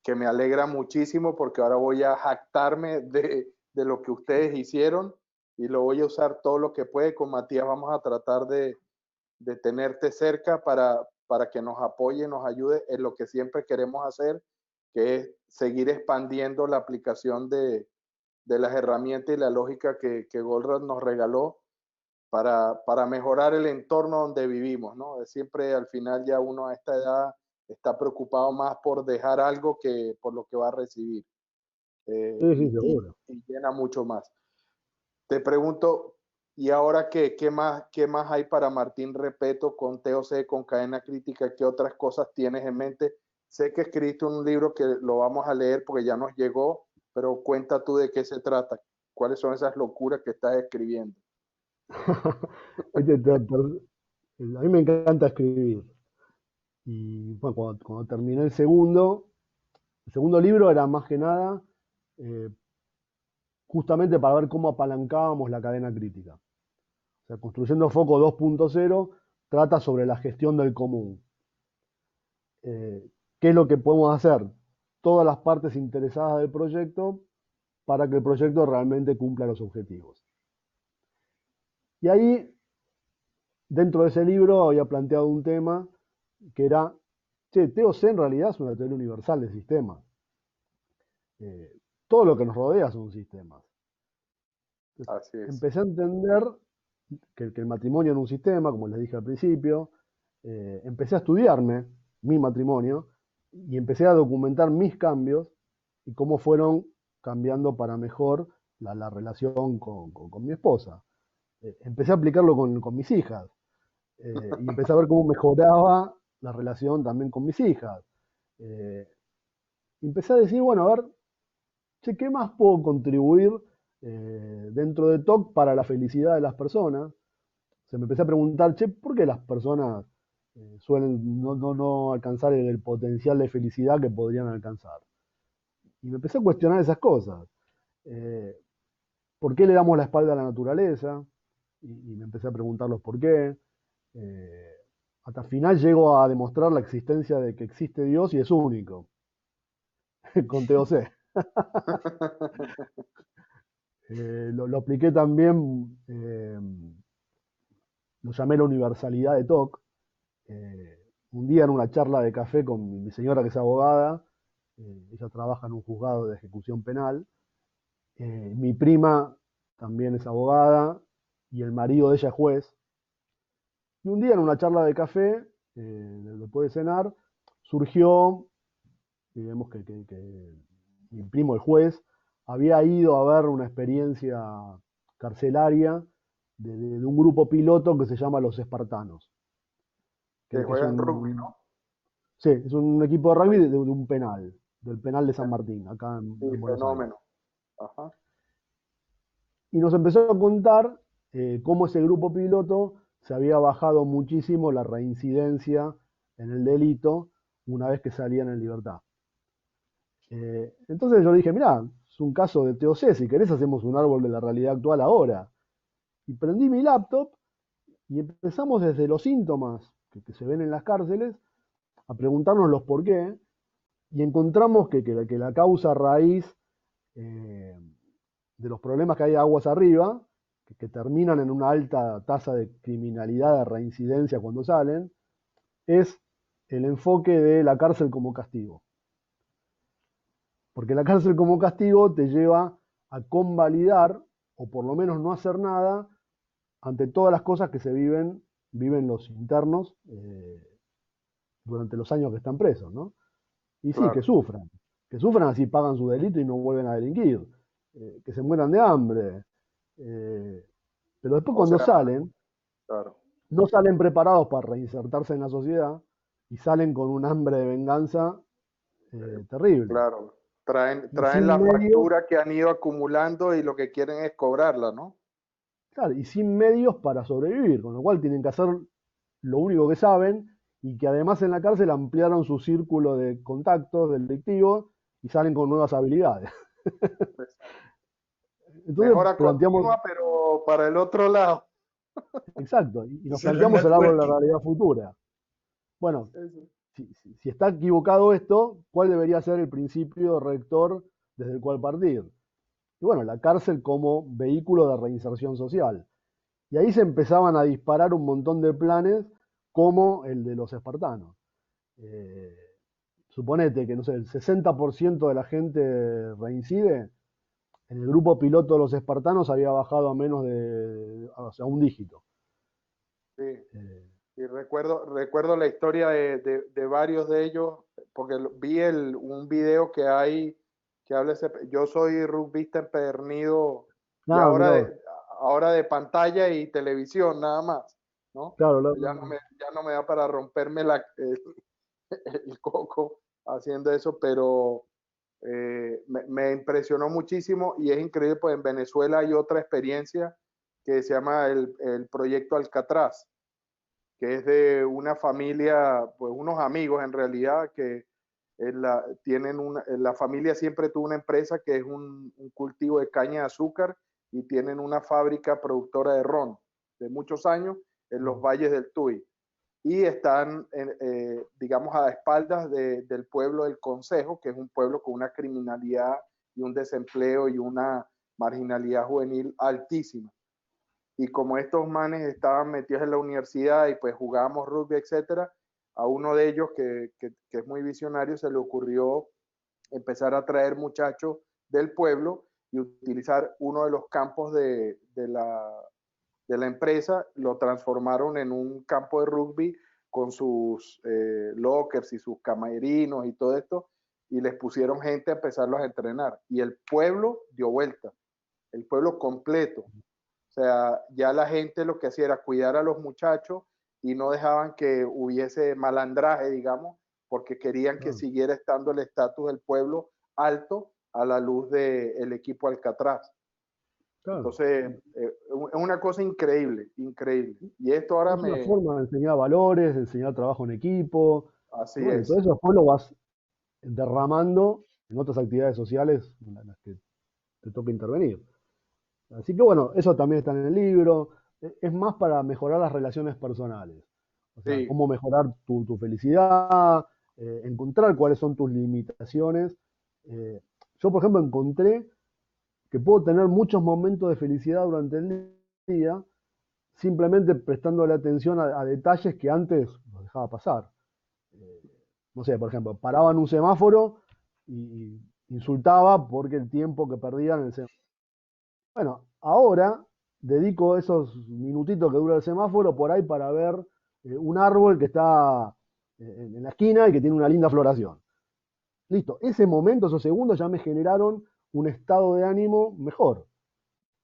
que me alegra muchísimo porque ahora voy a jactarme de lo que ustedes hicieron y lo voy a usar todo lo que puede. Con Matías vamos a tratar de tenerte cerca para que nos apoye, nos ayude en lo que siempre queremos hacer, que es seguir expandiendo la aplicación de las herramientas y la lógica que Goldratt nos regaló para mejorar el entorno donde vivimos, ¿no? Siempre al final ya uno a esta edad está preocupado más por dejar algo que por lo que va a recibir. Sí, sí, seguro. Y llena mucho más. Te pregunto, ¿y ahora qué más hay para Martín Repeto con TOC, con Cadena Crítica? ¿Qué otras cosas tienes en mente? Sé que escribiste un libro que lo vamos a leer porque ya nos llegó, pero cuenta tú de qué se trata. ¿Cuáles son esas locuras que estás escribiendo? A mí me encanta escribir. Y bueno, cuando terminé el segundo libro era más que nada justamente para ver cómo apalancábamos la cadena crítica. O sea, Construyendo Foco 2.0 trata sobre la gestión del común. ¿Qué es lo que podemos hacer? Todas las partes interesadas del proyecto para que el proyecto realmente cumpla los objetivos. Y ahí, dentro de ese libro, había planteado un tema que era, TOC en realidad es una teoría universal de sistemas. Todo lo que nos rodea son sistemas. Así es. Empecé a entender que el matrimonio era un sistema, como les dije al principio. Empecé a estudiarme mi matrimonio y empecé a documentar mis cambios y cómo fueron cambiando para mejor la relación con mi esposa. Empecé a aplicarlo con mis hijas y empecé a ver cómo mejoraba la relación también con mis hijas. Y empecé a decir, bueno, a ver, ¿qué más puedo contribuir dentro de TOC para la felicidad de las personas? Se me empecé a preguntar, ¿por qué las personas suelen no alcanzar el potencial de felicidad que podrían alcanzar? Y me empecé a cuestionar esas cosas. ¿Por qué le damos la espalda a la naturaleza? Y me empecé a preguntar los por qué. Hasta el final llego a demostrar la existencia de que existe Dios y es único. Con TOC. Lo apliqué también, lo llamé la universalidad de TOC. Un día en una charla de café con mi señora que es abogada, ella trabaja en un juzgado de ejecución penal, mi prima también es abogada y el marido de ella es juez. Y un día en una charla de café, después de cenar, surgió, digamos que mi primo, el juez, había ido a ver una experiencia carcelaria de un grupo piloto que se llama Los Espartanos. Que juegan rugby, ¿no? Sí, es un equipo de rugby de un penal, del penal de San Martín, acá en Buenos Fenómeno. Aires. Ajá. Y nos empezó a contar cómo ese grupo piloto se había bajado muchísimo la reincidencia en el delito una vez que salían en libertad. Entonces yo dije, mirá, es un caso de TOC, si querés hacemos un árbol de la realidad actual ahora. Y prendí mi laptop y empezamos desde los síntomas que se ven en las cárceles a preguntarnos los por qué y encontramos que la causa raíz de los problemas que hay aguas arriba, que terminan en una alta tasa de criminalidad, de reincidencia cuando salen, es el enfoque de la cárcel como castigo. Porque la cárcel como castigo te lleva a convalidar, o por lo menos no hacer nada, ante todas las cosas que viven los internos durante los años que están presos, ¿no? Y Claro. sí, que sufran así pagan su delito y no vuelven a delinquir, que se mueran de hambre, pero después cuando salen, claro, no salen preparados para reinsertarse en la sociedad y salen con un hambre de venganza terrible. Claro, Y traen sin la medios, factura que han ido acumulando y lo que quieren es cobrarla, ¿no? claro, y sin medios para sobrevivir, con lo cual tienen que hacer lo único que saben y que además en la cárcel ampliaron su círculo de contactos delictivos y salen con nuevas habilidades. Exacto. Entonces Mejora planteamos, continua, pero para el otro lado. exacto, y nos Ese es el planteamos el árbol de la networking. realidad futura. Bueno, Eso. si está equivocado esto, ¿cuál debería ser el principio rector desde el cual partir? Y bueno, la cárcel como vehículo de reinserción social. Y ahí se empezaban a disparar un montón de planes como el de los espartanos. Eh, Suponete que, no sé, el 60% de la gente reincide, en el grupo piloto de los espartanos había bajado a menos de, o sea, un dígito. Sí. Eh, Y recuerdo la historia de varios de ellos, porque vi un video que hay que habla yo soy rugbista empedernido, ya Nada, mirá vos. ahora de pantalla y televisión nada más, ¿no? Claro, Ya no me da para romperme el coco haciendo eso, pero me impresionó muchísimo y es increíble, pues en Venezuela hay otra experiencia que se llama el proyecto Alcatraz, que es de una familia, pues unos amigos en realidad, que tienen la familia siempre tuvo una empresa que es un cultivo de caña de azúcar y tienen una fábrica productora de ron de muchos años en los valles del Tuy. Y están, digamos, a espaldas del pueblo del Consejo, que es un pueblo con una criminalidad y un desempleo y una marginalidad juvenil altísima. Y como estos manes estaban metidos en la universidad y pues jugábamos rugby, etcétera, a uno de ellos que es muy visionario se le ocurrió empezar a traer muchachos del pueblo y utilizar uno de los campos de la empresa, lo transformaron en un campo de rugby con sus lockers y sus camerinos y todo esto, y les pusieron gente a empezarlos a entrenar. Y el pueblo dio vuelta, el pueblo completo. O sea, ya la gente lo que hacía era cuidar a los muchachos y no dejaban que hubiese malandraje, digamos, porque querían que claro, siguiera estando el estatus del pueblo alto a la luz del equipo Alcatraz. claro. Entonces, es una cosa increíble, increíble. Y esto ahora Es una forma de enseñar valores, de enseñar trabajo en equipo. así Y bueno, y todo es. eso después lo vas derramando en otras actividades sociales en las que te toca intervenir. Así que bueno, eso también está en el libro. Es más para mejorar las relaciones personales. O sea, Sí, cómo mejorar tu felicidad, encontrar cuáles son tus limitaciones. Eh, yo, por ejemplo, encontré que puedo tener muchos momentos de felicidad durante el día simplemente prestándole atención a detalles que antes los dejaba pasar. Eh, no sé, por ejemplo, paraba en un semáforo y insultaba porque el tiempo que perdía en el semáforo. Bueno, ahora dedico esos minutitos que dura el semáforo por ahí para ver un árbol que está en la esquina y que tiene una linda floración. Listo, ese momento, esos segundos ya me generaron un estado de ánimo mejor.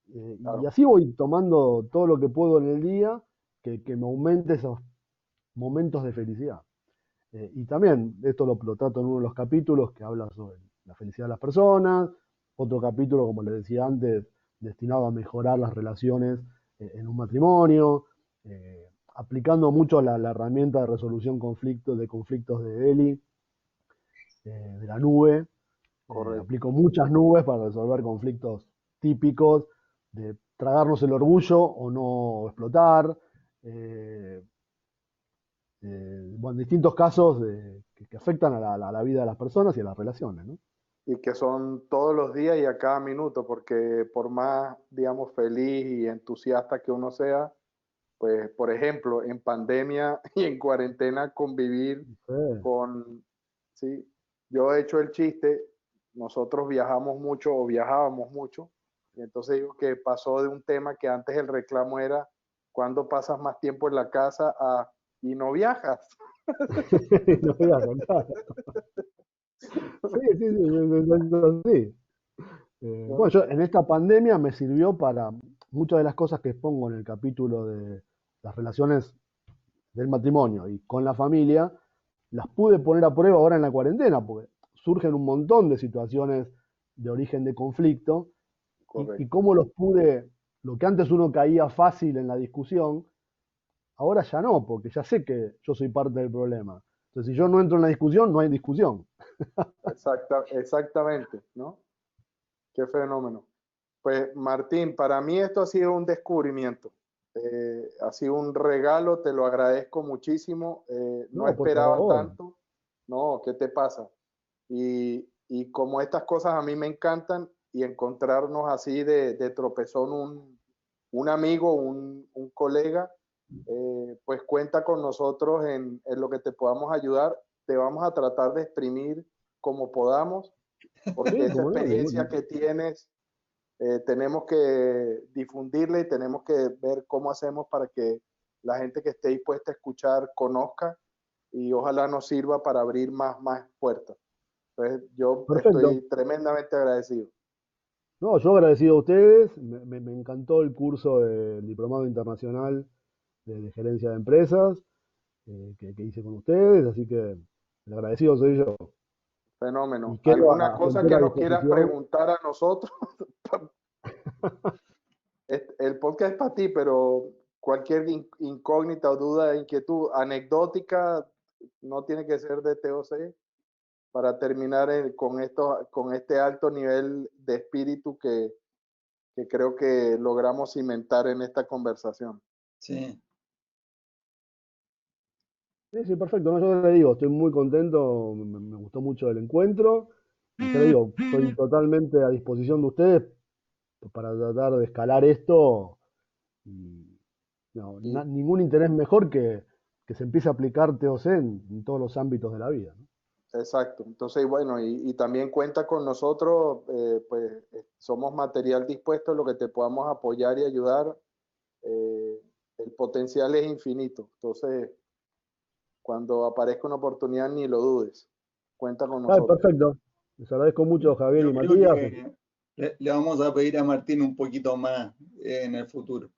Y claro. así voy tomando todo lo que puedo en el día que me aumente esos momentos de felicidad. Y también esto lo trato en uno de los capítulos que habla sobre la felicidad de las personas, otro capítulo, como les decía antes, destinado a mejorar las relaciones en un matrimonio, aplicando mucho la herramienta de resolución de conflictos de Eli, de la nube. Correcto. Aplico muchas nubes para resolver conflictos típicos de tragarnos el orgullo o no explotar. Eh, bueno, distintos casos que afectan a la vida de las personas y a las relaciones, ¿no? Y que son todos los días y a cada minuto, porque por más, digamos, feliz y entusiasta que uno sea, pues, por ejemplo, en pandemia y en cuarentena convivir Sí, con, sí, yo he hecho el chiste, nosotros viajamos mucho o viajábamos mucho, y entonces digo que pasó de un tema que antes el reclamo era, ¿cuándo pasas más tiempo en la casa? Y no viajas. no voy a contar. Sí, sí, sí, sí. Bueno, yo en esta pandemia me sirvió para muchas de las cosas que expongo en el capítulo de las relaciones del matrimonio y con la familia, las pude poner a prueba ahora en la cuarentena, porque surgen un montón de situaciones de origen de conflicto Correcto. y cómo lo que antes uno caía fácil en la discusión, ahora ya no, porque ya sé que yo soy parte del problema. Entonces, si yo no entro en la discusión, no hay discusión. Exactamente, ¿no? Qué fenómeno. Pues Martín, para mí esto ha sido un descubrimiento. Ha sido un regalo, te lo agradezco muchísimo. No No, por esperaba favor. tanto. No, ¿qué te pasa? Y como estas cosas a mí me encantan y encontrarnos así de tropezón un amigo, un colega, pues cuenta con nosotros en lo que te podamos ayudar. Te vamos a tratar de exprimir como podamos, porque Sí, esa como no, experiencia que tienes tenemos que difundirla y tenemos que ver cómo hacemos para que la gente que esté dispuesta a escuchar conozca y ojalá nos sirva para abrir más puertas. Entonces, yo perfecto. estoy tremendamente agradecido. No, yo agradecido a ustedes, me encantó el curso del Diplomado Internacional de Gerencia de Empresas que hice con ustedes, así que el agradecido soy yo. Y Fenómeno. quedo ¿Alguna a su cosa entera que nos quieras disposición. preguntar a nosotros? El podcast es para ti, pero cualquier incógnita o duda, inquietud anecdótica, no tiene que ser de TOC, para terminar con este alto nivel de espíritu que creo que logramos cimentar en esta conversación. Sí. Sí, sí, perfecto. No, yo le digo, estoy muy contento, me gustó mucho el encuentro. Y ya le digo, estoy totalmente a disposición de ustedes para tratar de escalar esto. Y no, Y, ningún interés mejor que se empiece a aplicar TOC en todos los ámbitos de la vida, ¿no? exacto. Entonces, bueno, y también cuenta con nosotros, pues somos material dispuesto, lo que te podamos apoyar y ayudar. El potencial es infinito. Entonces, cuando aparezca una oportunidad, ni lo dudes. Cuenta con Ah, nosotros. perfecto. Les agradezco mucho, Javier y Yo creo Matías. que le vamos a pedir a Martín un poquito más en el futuro.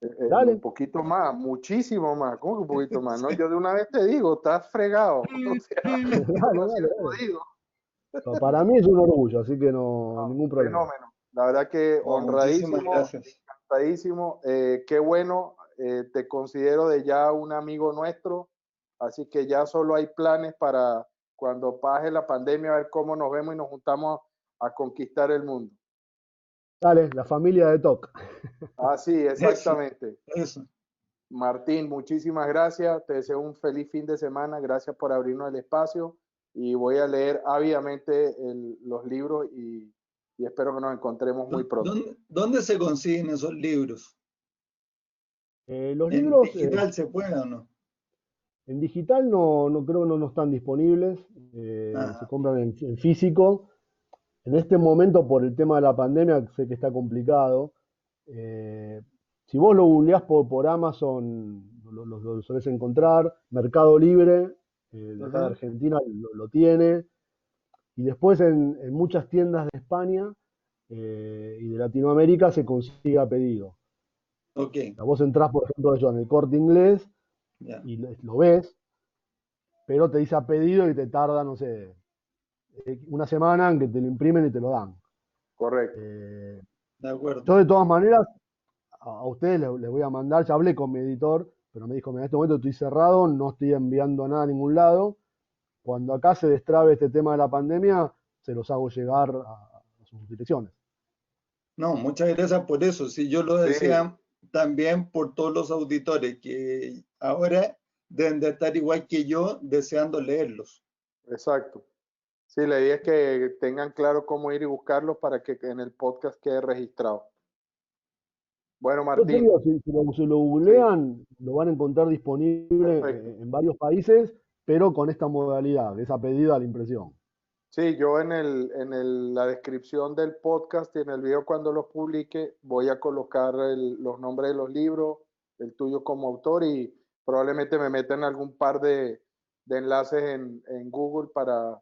Un Dale. poquito más, muchísimo más. ¿Cómo que un poquito más? No, yo de una vez te digo, estás fregado. O sea, Dale, solo así dale, he dale. podido. Para mí es un orgullo, así que no, No, ningún problema. fenómeno. La verdad que No, muchísimas honradísimo, gracias. encantadísimo. Qué bueno, te considero de ya un amigo nuestro. Así que ya solo hay planes para cuando pase la pandemia, a ver cómo nos vemos y nos juntamos a conquistar el mundo. Dale, la familia de TOC. Así, Eso, exactamente. eso. Martín, muchísimas gracias. Te deseo un feliz fin de semana. Gracias por abrirnos el espacio y voy a leer ávidamente los libros y espero que nos encontremos muy pronto. ¿Dónde se consiguen esos libros? Los ¿En libros digital se puede o no? en digital no creo que no están disponibles, se Ah, compran en físico. En este momento, por el tema de la pandemia, sé que está complicado. Eh, si vos lo googleás por Amazon, lo solés encontrar. Mercado Libre, de acá de ajá, Argentina, lo tiene. Y después en muchas tiendas de España y de Latinoamérica se consigue a pedido. O ok, sea, vos entrás, por ejemplo, en el Corte Inglés ya, y lo ves, pero te dice a pedido y te tarda, no sé, una semana en que te lo imprimen y te lo dan. Correcto. Eh, de acuerdo. yo de todas maneras, a ustedes les voy a mandar, ya hablé con mi editor, pero me dijo, mira, en este momento estoy cerrado, no estoy enviando nada a ningún lado. Cuando acá se destrabe este tema de la pandemia, se los hago llegar a sus direcciones. No, muchas gracias por eso. Sí, yo lo Sí, decía también por todos los auditores que ahora deben de estar igual que yo deseando leerlos. exacto. Sí, la idea es que tengan claro cómo ir y buscarlos para que en el podcast quede registrado. Bueno, Yo te Martín, digo, si lo sí, googlean, lo van a encontrar disponible perfecto. en varios países, pero con esta modalidad, que es a pedido a la impresión. Sí, yo la descripción del podcast y en el video cuando los publique voy a colocar los nombres de los libros, el tuyo como autor y probablemente me metan algún par de enlaces en Google para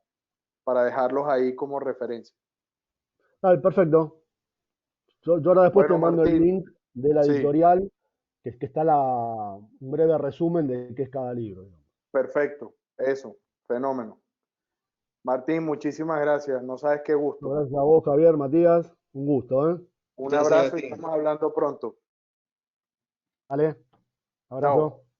dejarlos ahí como referencia. Dale, perfecto. Yo ahora después te Bueno, mando el Martín, link de la sí, editorial, que está un breve resumen de qué es cada libro, digamos. perfecto, eso, fenómeno. Martín, muchísimas gracias. No sabes qué gusto. Gracias a vos, Javier, Matías. Un gusto, ¿eh? Un Gracias abrazo a y ti. estamos hablando pronto. Dale, abrazo. Chao.